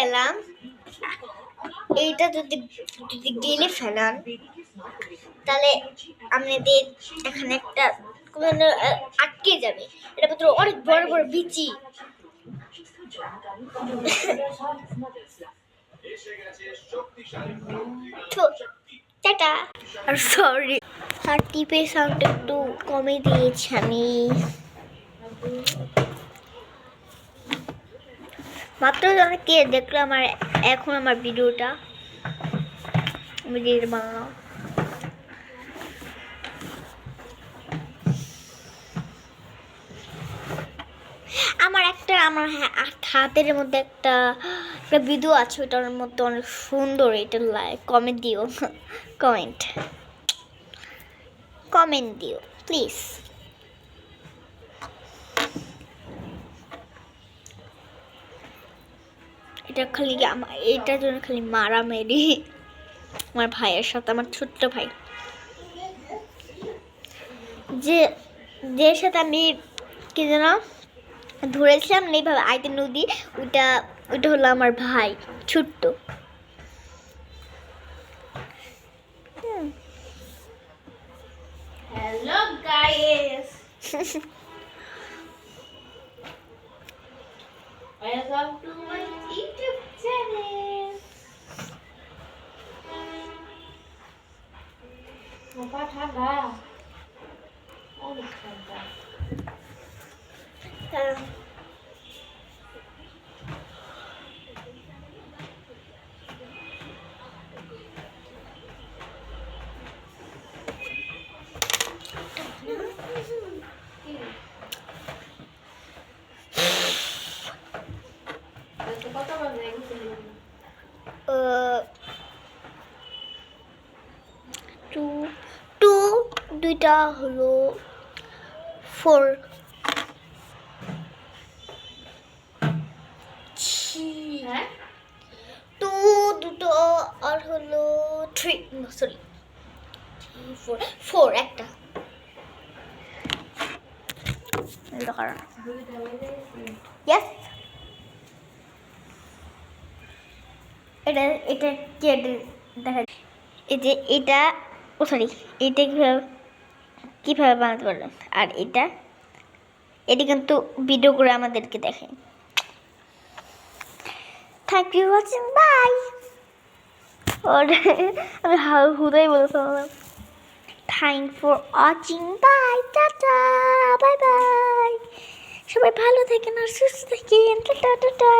গেলাম, এইটা যদি যদি গিলে ফেলান তাহলে আপনাদের এখানে একটা আটকে যাবে। এটা ভিতরে অনেক বড় বড় বিচি। টাটা। আর সরি, আর টিপের সাউন্ড একটু কমে দিয়েছি আমি। মাত্র অনেকে দেখলো এখন আমার ভিডিওটা বানানো। আমার হাতের মধ্যে একটা ভিডিও আছে, ওটার মধ্যে অনেক সুন্দর। এটা লাইক কমেন্ট দিও, কমেন্ট দিও প্লিজ। এটা খালি এটার জন্য খালি মারামারি আমার ভাইয়ের সাথে, আমার ছোট্ট ভাই, যে সাথে আমি কি যেন ধরেছিলাম না এইভাবে আইতে নদী, ওটা হলো আমার ভাই ছোট্ট। Hello guys, welcome to my YouTube channel. ঠান্ডা, অনেক ঠান্ডা। দুইটা হলো 4। দুটো আর হলো 3, সরি 4 একটা। Yes. এটা দেখা, এই যে এটা, সরি, এটা কিভাবে বানাতে পারলাম। আর এটা কিন্তু ভিডিও করে আমাদেরকে দেখে। Thank you watching, bye. और আমি হুদাই বলছিলাম থ্যাংক ফর ওয়াচিং, বাই, টাটা, বাই বাই। সবাই ভালো থাকেন আর সুস্থ থাকেন, টাটা টাটা।